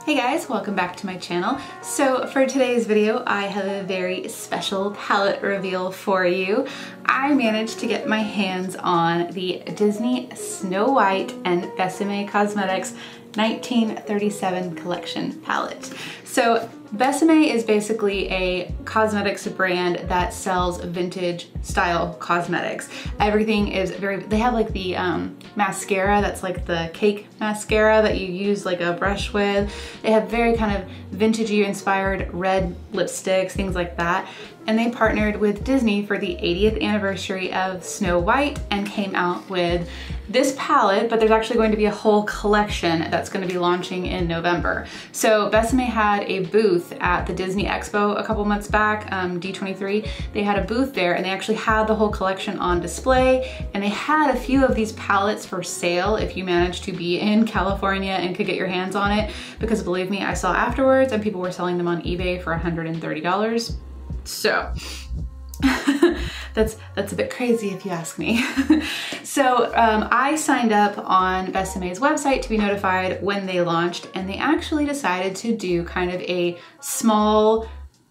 Hey guys, welcome back to my channel. So for today's video, I have a very special palette reveal for you. I managed to get my hands on the Disney Snow White and Bésame Cosmetics 1937 collection palette. So Bésame is basically a cosmetics brand that sells vintage style cosmetics. Everything is they have like the mascara that's like the cake mascara that you use like a brush with. They have very kind of vintagey inspired red lipsticks, things like that. And they partnered with Disney for the 80th anniversary of Snow White and came out with this palette, but there's actually going to be a whole collection that's going to be launching in November. So Bésame had a booth at the Disney Expo a couple months back, D23. They had a booth there and they actually had the whole collection on display, and they had a few of these palettes for sale if you managed to be in California and could get your hands on it, because believe me, I saw afterwards and people were selling them on eBay for $130. So that's a bit crazy if you ask me. So I signed up on Bésame's website to be notified when they launched, and they actually decided to do kind of a small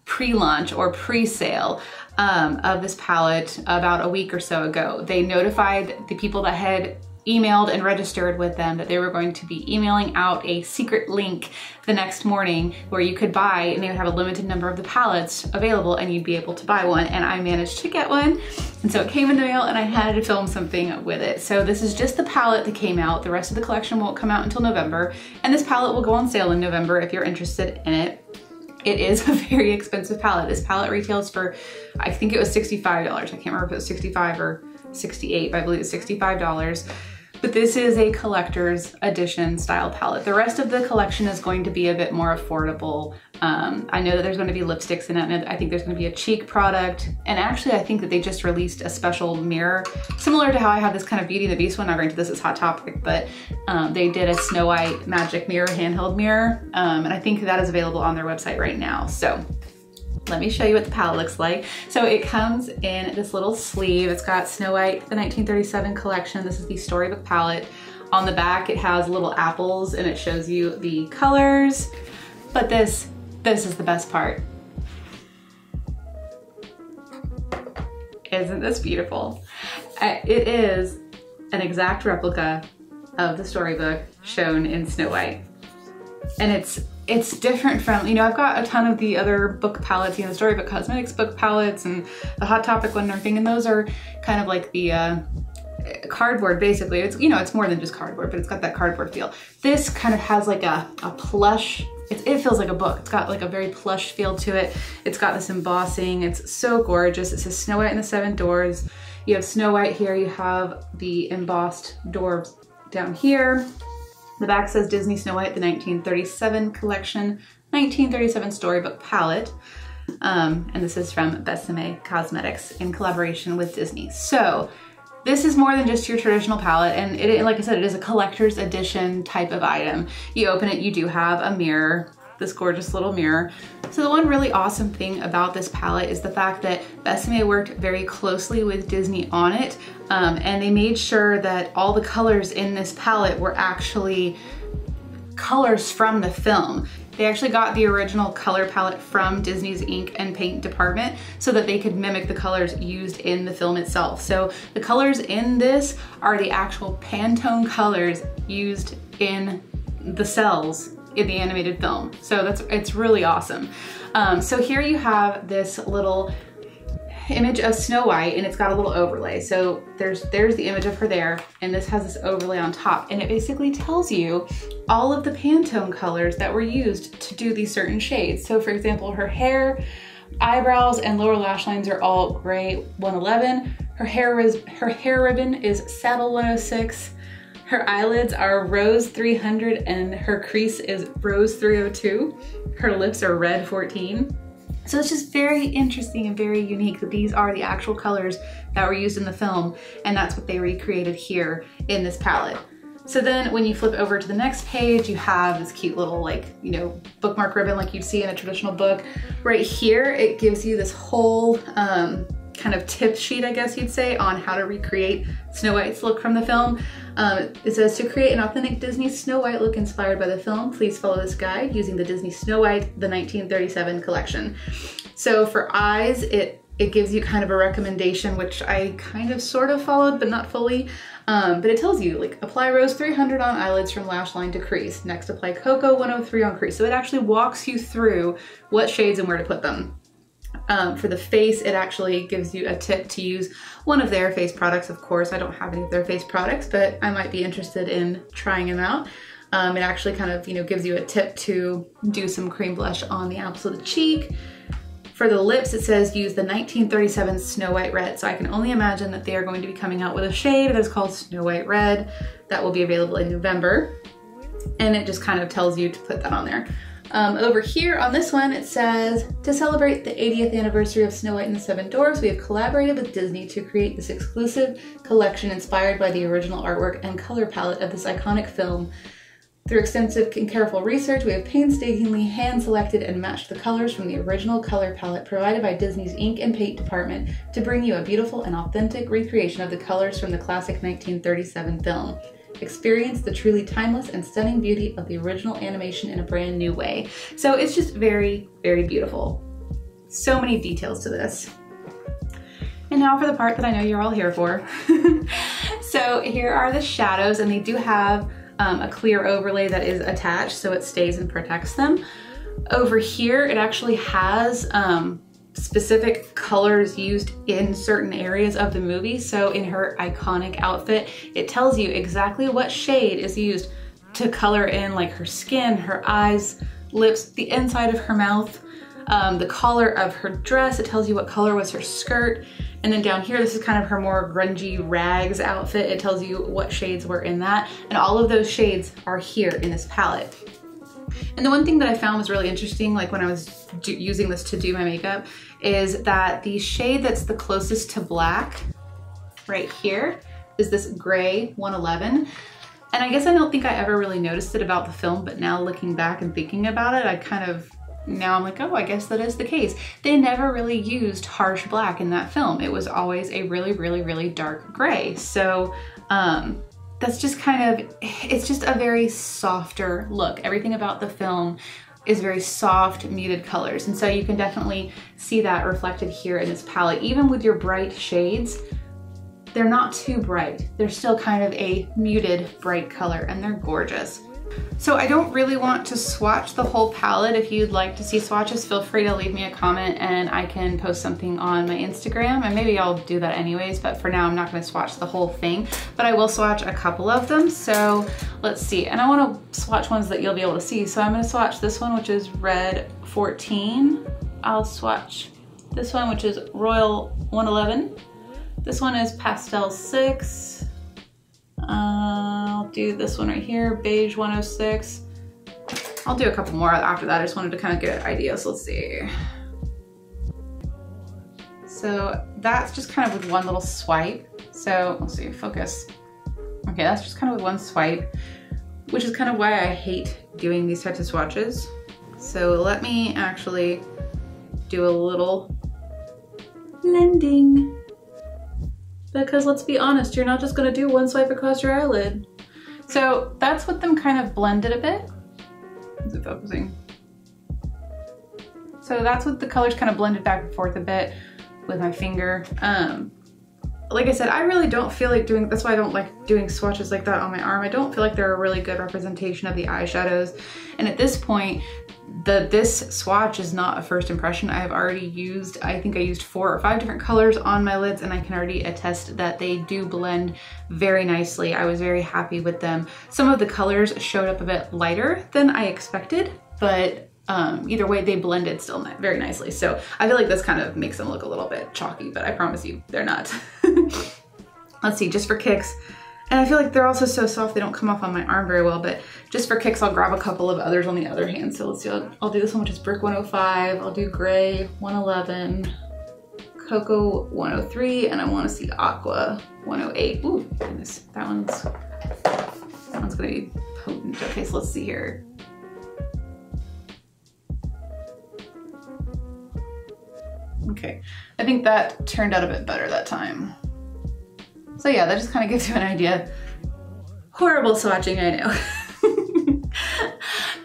pre-launch or pre-sale of this palette about a week or so ago. They notified the people that had emailed and registered with them that they were going to be emailing out a secret link the next morning where you could buy, and they would have a limited number of the palettes available and you'd be able to buy one. And I managed to get one. And so it came in the mail and I had to film something with it. So this is just the palette that came out. The rest of the collection won't come out until November. And this palette will go on sale in November if you're interested in it. It is a very expensive palette. This palette retails for, I think it was $65. I can't remember if it was 65 or 68, but I believe it's $65. But this is a collector's edition style palette. The rest of the collection is going to be a bit more affordable. I know that there's going to be lipsticks in it, and I think there's going to be a cheek product. And actually, I think that they just released a special mirror, similar to how I have this kind of Beauty and the Beast one. Not granted, this is Hot Topic, but they did a Snow White magic mirror, handheld mirror. And I think that is available on their website right now. So let me show you what the palette looks like. So it comes in this little sleeve. It's got Snow White, the 1937 collection. This is the Storybook palette. On the back, it has little apples and it shows you the colors. But this is the best part. Isn't this beautiful? It is an exact replica of the Storybook shown in Snow White. And it's different from, you know, I've got a ton of the other book palettes, you know, the Storybook Cosmetics book palettes and the Hot Topic one and everything, and those are kind of like the cardboard, basically. It's, you know, it's more than just cardboard, but it's got that cardboard feel. This kind of has like a plush, it feels like a book. It's got like a very plush feel to it. It's got this embossing. It's so gorgeous. It says Snow White and the Seven Doors. You have Snow White here. You have the embossed door down here. The back says Disney Snow White, the 1937 collection, 1937 Storybook palette. And this is from Bésame Cosmetics in collaboration with Disney. So this is more than just your traditional palette. And it, like I said, it is a collector's edition type of item. You open it, you do have a mirror, this gorgeous little mirror. So the one really awesome thing about this palette is the fact that Bésame worked very closely with Disney on it, and they made sure that all the colors in this palette were actually colors from the film. They actually got the original color palette from Disney's ink and paint department so that they could mimic the colors used in the film itself. So the colors in this are the actual Pantone colors used in the cells in the animated film. So it's really awesome. So here you have this little image of Snow White, and it's got a little overlay. So there's the image of her there, and this has this overlay on top, and it basically tells you all of the Pantone colors that were used to do these certain shades. So for example, her hair, eyebrows, and lower lash lines are all gray 111. Her hair ribbon is saddle 106. Her eyelids are rose 300 and her crease is rose 302. Her lips are red 14. So it's just very interesting and very unique that these are the actual colors that were used in the film, and that's what they recreated here in this palette. So then when you flip over to the next page, you have this cute little, like, you know, bookmark ribbon like you'd see in a traditional book. Right here, it gives you this whole kind of tip sheet, I guess you'd say, on how to recreate Snow White's look from the film. It says, to create an authentic Disney Snow White look inspired by the film, please follow this guide using the Disney Snow White, the 1937 collection. So for eyes, it gives you kind of a recommendation, which I kind of sort of followed, but not fully. But it tells you, like, apply Rose 300 on eyelids from lash line to crease. Next, apply Cocoa 103 on crease. So it actually walks you through what shades and where to put them. For the face, it actually gives you a tip to use one of their face products. Of course, I don't have any of their face products, but I might be interested in trying them out. It actually kind of, gives you a tip to do some cream blush on the apples of the cheek. For the lips, it says use the 1937 Snow White Red. So I can only imagine that they are going to be coming out with a shade that is called Snow White Red that will be available in November. And it just kind of tells you to put that on there. Over here on this one, it says, to celebrate the 80th anniversary of Snow White and the Seven Dwarfs, we have collaborated with Disney to create this exclusive collection inspired by the original artwork and color palette of this iconic film. Through extensive and careful research, we have painstakingly hand-selected and matched the colors from the original color palette provided by Disney's ink and paint department to bring you a beautiful and authentic recreation of the colors from the classic 1937 film. Experience the truly timeless and stunning beauty of the original animation in a brand new way. So it's just very, very beautiful. So many details to this. And now for the part that I know you're all here for. So here are the shadows, and they do have a clear overlay that is attached so it stays and protects them. Over here, it actually has specific colors used in certain areas of the movie. So in her iconic outfit, it tells you exactly what shade is used to color in like her skin, her eyes, lips, the inside of her mouth, the collar of her dress. It tells you what color was her skirt. And then down here, this is kind of her more grungy rags outfit. It tells you what shades were in that. And all of those shades are here in this palette. And the one thing that I found was really interesting, like when I was using this to do my makeup, is that the shade that's the closest to black right here is this gray 111. And I guess I don't think I ever really noticed it about the film, but now looking back and thinking about it, now I'm like, oh, I guess that is the case. They never really used harsh black in that film. It was always a really, really, really dark gray. So that's just it's just a very softer look. Everything about the film is very soft, muted colors. And so you can definitely see that reflected here in this palette. Even with your bright shades, they're not too bright. They're still kind of a muted, bright color, and they're gorgeous. So I don't really want to swatch the whole palette. If you'd like to see swatches, feel free to leave me a comment and I can post something on my Instagram, and maybe I'll do that anyways, but for now I'm not gonna swatch the whole thing, but I will swatch a couple of them. So let's see, and I wanna swatch ones that you'll be able to see. So I'm gonna swatch this one, which is Red 14. I'll swatch this one, which is Royal 111. This one is Pastel 6. I'll do this one right here, Beige 106. I'll do a couple more after that. I just wanted to kind of get an idea, so let's see. So that's just kind of with one little swipe. So let's see, focus. Okay, that's just kind of with one swipe, which is kind of why I hate doing these types of swatches. So let me actually do a little blending. Because let's be honest, you're not just gonna do one swipe across your eyelid. So that's what them kind of blended a bit. Is it focusing? So that's what the colors kind of blended back and forth a bit with my finger. Like I said, I really don't feel like doing, that's why I don't like doing swatches like that on my arm. I don't feel like they're a really good representation of the eyeshadows. And at this point, this swatch is not a first impression. I've already used, I think I used 4 or 5 different colors on my lids, and I can already attest that they do blend very nicely. I was very happy with them. Some of the colors showed up a bit lighter than I expected, but either way, they blended still very nicely. So I feel like this kind of makes them look a little bit chalky, but I promise you, they're not. Let's see, just for kicks. And I feel like they're also so soft, they don't come off on my arm very well, but just for kicks, I'll grab a couple of others on the other hand. So let's see, I'll do this one, which is Brick 105. I'll do Gray 111, Cocoa 103, and I wanna see Aqua 108. Ooh, goodness, that one's gonna be potent. Okay, so let's see here. Okay, I think that turned out a bit better that time. So yeah, that just kind of gives you an idea. Horrible swatching, I know.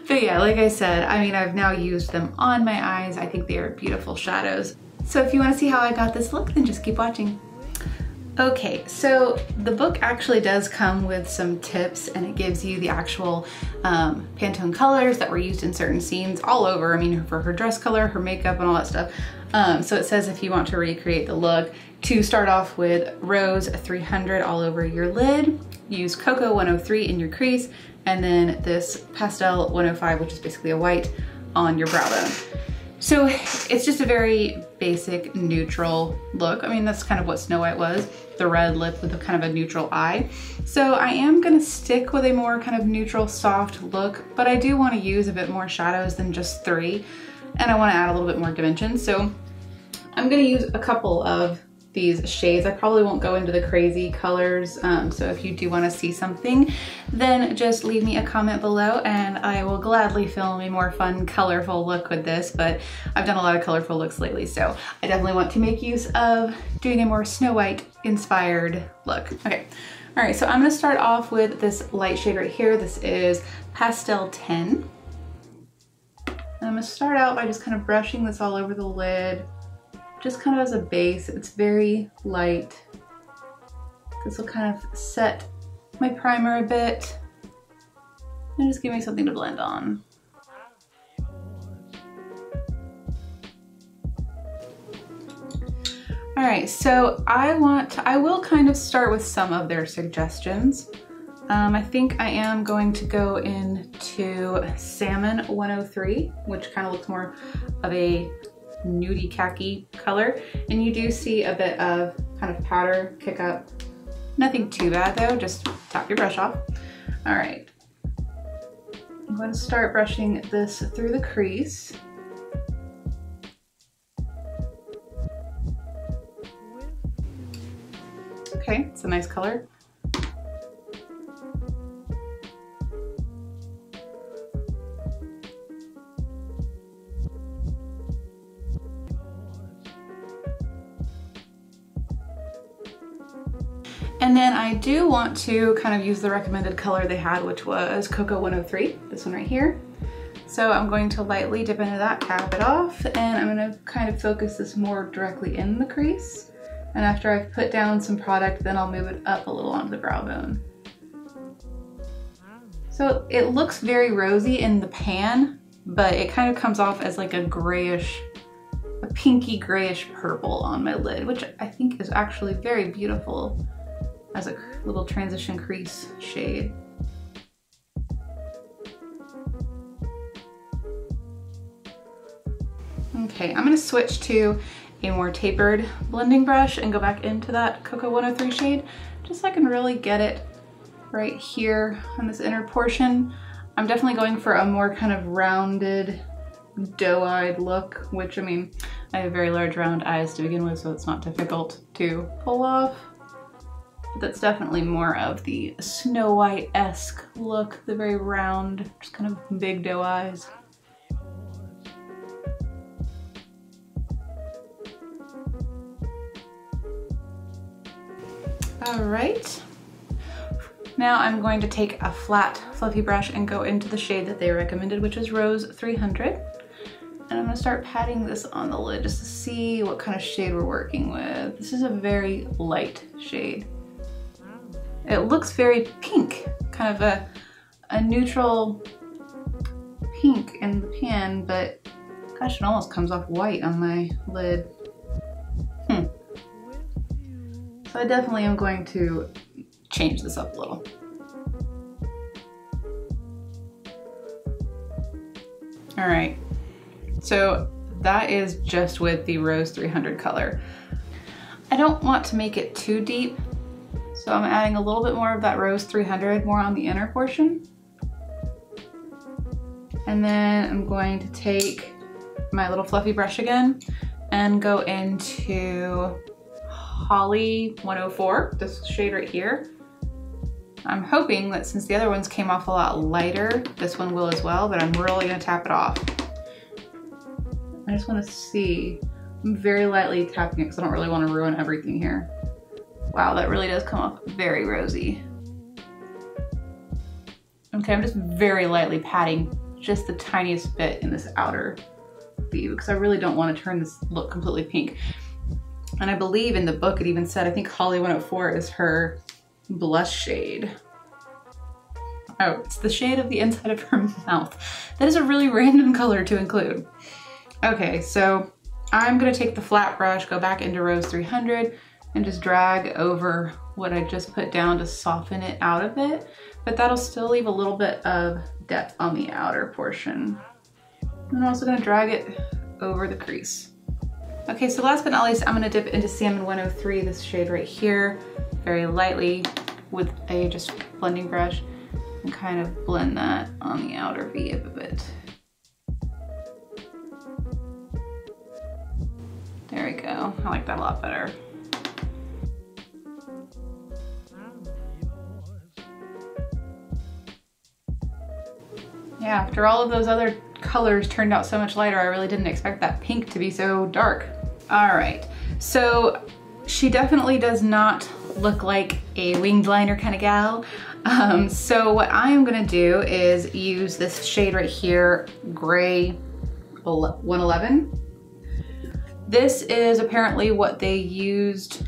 But yeah, like I said, I mean, I've now used them on my eyes. I think they are beautiful shadows. So if you want to see how I got this look, then just keep watching. Okay, so the book actually does come with some tips, and it gives you the actual Pantone colors that were used in certain scenes all over. I mean, for her dress color, her makeup, and all that stuff. So it says if you want to recreate the look, to start off with Rose 300 all over your lid, use Cocoa 103 in your crease, and then this Pastel 105, which is basically a white, on your brow bone. So it's just a very basic neutral look. I mean, that's kind of what Snow White was, the red lip with a kind of a neutral eye. So I am gonna stick with a more kind of neutral, soft look, but I do wanna use a bit more shadows than just 3, and I wanna add a little bit more dimension. So I'm gonna use a couple of these shades. I probably won't go into the crazy colors, so if you do want to see something, then just leave me a comment below and I will gladly film a more fun, colorful look with this, but I've done a lot of colorful looks lately, so I definitely want to make use of doing a more Snow White inspired look. Okay, all right, so I'm gonna start off with this light shade right here. This is Pastel 10. And I'm gonna start out by just kind of brushing this all over the lid, just kind of as a base. It's very light. This will kind of set my primer a bit and just give me something to blend on. All right, so I will kind of start with some of their suggestions. I think I am going to go into Salmon 103, which kind of looks more of a nudie khaki color, and you do see a bit of kind of powder kick up. Nothing too bad though, just tap your brush off. All right, I'm going to start brushing this through the crease. Okay, it's a nice color. And then I do want to kind of use the recommended color they had, which was Cocoa 103, this one right here. So I'm going to lightly dip into that, tap it off, and I'm gonna kind of focus this more directly in the crease. And after I've put down some product, then I'll move it up a little onto the brow bone. So it looks very rosy in the pan, but it kind of comes off as like a grayish, a pinky grayish purple on my lid, which I think is actually very beautiful as a little transition crease shade. Okay, I'm gonna switch to a more tapered blending brush and go back into that Cocoa 103 shade, just so I can really get it right here on this inner portion. I'm definitely going for a more kind of rounded, doe-eyed look, which, I mean, I have very large round eyes to begin with, so it's not difficult to pull off. But that's definitely more of the Snow White-esque look, the very round, just kind of big doe eyes. All right, now I'm going to take a flat, fluffy brush and go into the shade that they recommended, which is Rose 300. And I'm gonna start patting this on the lid just to see what kind of shade we're working with. This is a very light shade. It looks very pink, kind of a neutral pink in the pan, but gosh, it almost comes off white on my lid. So I definitely am going to change this up a little. All right, so that is just with the Rose 300 color. I don't want to make it too deep, so I'm adding a little bit more of that Rose 300 more on the inner portion. And then I'm going to take my little fluffy brush again and go into Holly 104, this shade right here. I'm hoping that since the other ones came off a lot lighter, this one will as well, but I'm really gonna tap it off. I just wanna see I'm very lightly tapping it because I don't really want to ruin everything here. Wow, that really does come off very rosy. Okay, I'm just very lightly patting just the tiniest bit in this outer view because I really don't want to turn this look completely pink. And I believe in the book it even said, I think Holly 104 is her blush shade. Oh, it's the shade of the inside of her mouth. That is a really random color to include. Okay, so I'm gonna take the flat brush, go back into Rose 300 and just drag over what I just put down to soften it out a bit, but that'll still leave a little bit of depth on the outer portion. And I'm also gonna drag it over the crease. Okay, so last but not least, I'm gonna dip into Salmon 103, this shade right here, very lightly with a just blending brush and kind of blend that on the outer V a bit. There we go, I like that a lot better. Yeah, after all of those other colors turned out so much lighter, I really didn't expect that pink to be so dark. All right, so she definitely does not look like a winged liner kind of gal. So what I'm gonna do is use this shade right here, Gray 111. This is apparently what they used.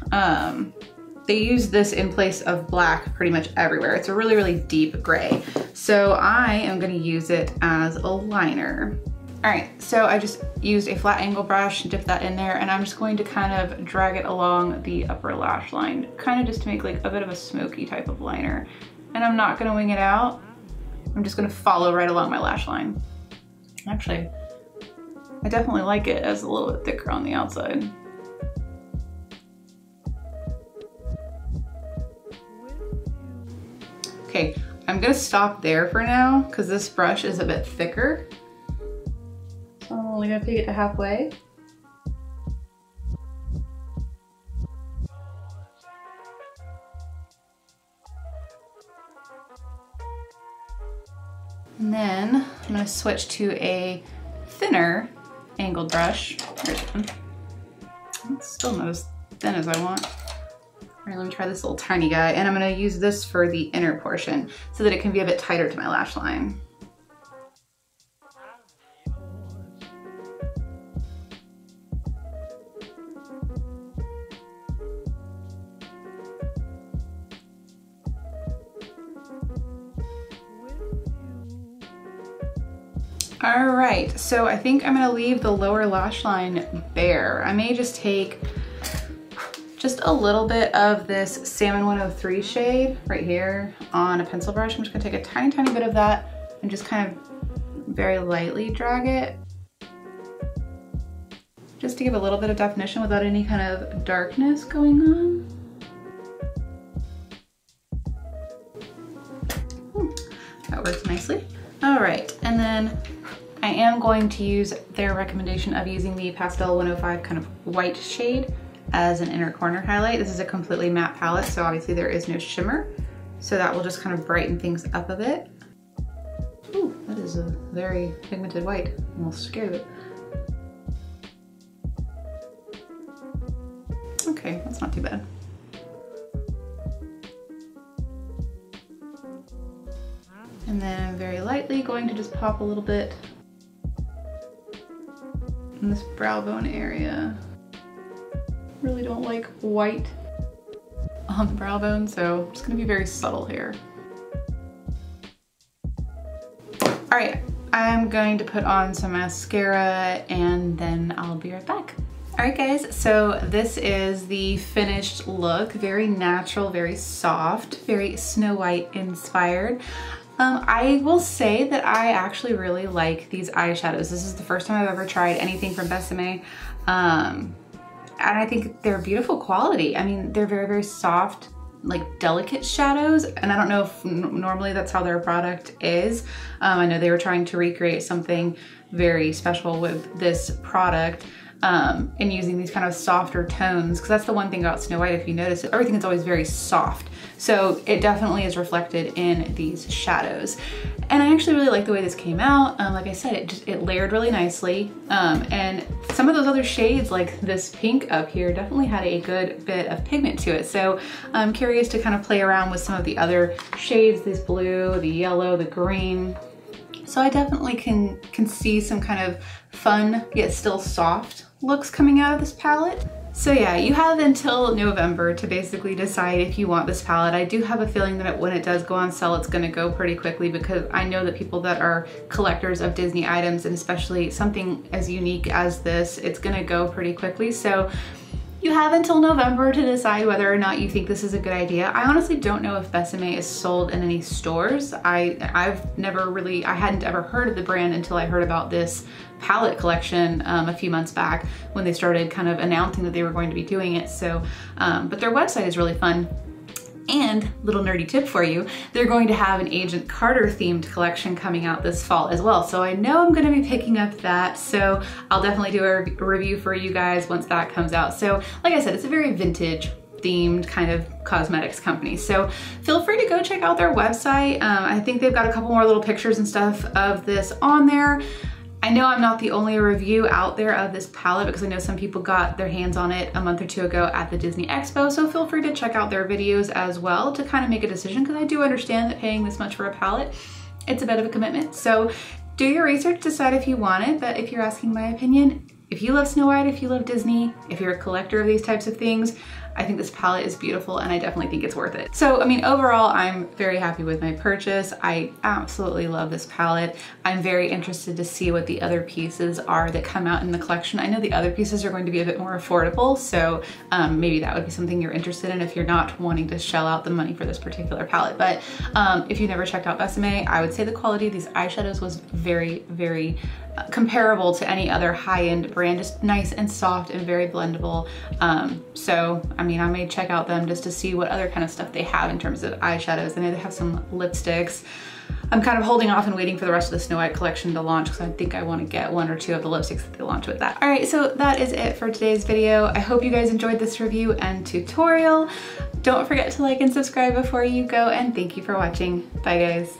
They use this in place of black pretty much everywhere. It's a really, really deep gray. So I am gonna use it as a liner. All right, so I just used a flat angle brush, dipped that in there, and I'm just going to kind of drag it along the upper lash line, kind of just to make like a bit of a smoky type of liner. And I'm not gonna wing it out. I'm just gonna follow right along my lash line. Actually, I definitely like it as a little bit thicker on the outside. Okay, I'm gonna stop there for now because this brush is a bit thicker. So I'm only gonna take it to halfway. And then I'm gonna switch to a thinner angled brush. Here's one. It's still not as thin as I want. All right, let me try this little tiny guy, and I'm gonna use this for the inner portion so that it can be a bit tighter to my lash line. All right, so I think I'm gonna leave the lower lash line bare. I may just take just a little bit of this Salmon 103 shade right here on a pencil brush. I'm just gonna take a tiny, tiny bit of that and just kind of very lightly drag it. Just to give a little bit of definition without any kind of darkness going on. That works nicely. All right, and then I am going to use their recommendation of using the Pastel 105 kind of white shade as an inner corner highlight. This is a completely matte palette, so obviously there is no shimmer. So that will just kind of brighten things up a bit. Ooh, that is a very pigmented white. I'm almost scared of it. Okay, that's not too bad. And then I'm very lightly going to just pop a little bit in this brow bone area. Really don't like white on the brow bone, so I'm just gonna be very subtle here. All right, I'm going to put on some mascara and then I'll be right back. All right guys, so this is the finished look. Very natural, very soft, very Snow White inspired. I will say that I actually really like these eyeshadows. This is the first time I've ever tried anything from Bésame. And I think they're beautiful quality. I mean, they're very, very soft, like delicate shadows. And I don't know if normally that's how their product is. I know they were trying to recreate something very special with this product. and using these kind of softer tones, because that's the one thing about Snow White, if you notice, everything is always very soft. So it definitely is reflected in these shadows. And I actually really like the way this came out. Like I said, it layered really nicely. And some of those other shades, like this pink up here, definitely had a good bit of pigment to it. So I'm curious to kind of play around with some of the other shades, this blue, the yellow, the green. So I definitely can see some kind of fun, yet still soft looks coming out of this palette. So yeah, you have until November to basically decide if you want this palette. I do have a feeling that when it does go on sale, it's gonna go pretty quickly, because I know that people that are collectors of Disney items, and especially something as unique as this, it's gonna go pretty quickly. So you have until November to decide whether or not you think this is a good idea. I honestly don't know if Bésame is sold in any stores. I hadn't ever heard of the brand until I heard about this palette collection a few months back when they started kind of announcing that they were going to be doing it. So, but their website is really fun. And little nerdy tip for you, they're going to have an Agent Carter themed collection coming out this fall as well. So I know I'm gonna be picking up that. So I'll definitely do a review for you guys once that comes out. So like I said, it's a very vintage themed kind of cosmetics company. So feel free to go check out their website. I think they've got a couple more little pictures and stuff of this on there. I know I'm not the only review out there of this palette, because I know some people got their hands on it a month or two ago at the Disney Expo, so feel free to check out their videos as well to kind of make a decision, because I do understand that paying this much for a palette, it's a bit of a commitment. So do your research, decide if you want it, but if you're asking my opinion, if you love Snow White, if you love Disney, if you're a collector of these types of things, I think this palette is beautiful, and I definitely think it's worth it. So, I mean, overall, I'm very happy with my purchase. I absolutely love this palette. I'm very interested to see what the other pieces are that come out in the collection. I know the other pieces are going to be a bit more affordable, so maybe that would be something you're interested in if you're not wanting to shell out the money for this particular palette. But if you never checked out Bésame, I would say the quality of these eyeshadows was very, very comparable to any other high-end brand, just nice and soft and very blendable. So, I mean, I may check out them just to see what other kind of stuff they have in terms of eyeshadows. I know they have some lipsticks. I'm kind of holding off and waiting for the rest of the Snow White collection to launch, because I think I want to get one or two of the lipsticks that they launch with that. All right, so that is it for today's video. I hope you guys enjoyed this review and tutorial. Don't forget to like and subscribe before you go, and thank you for watching. Bye guys.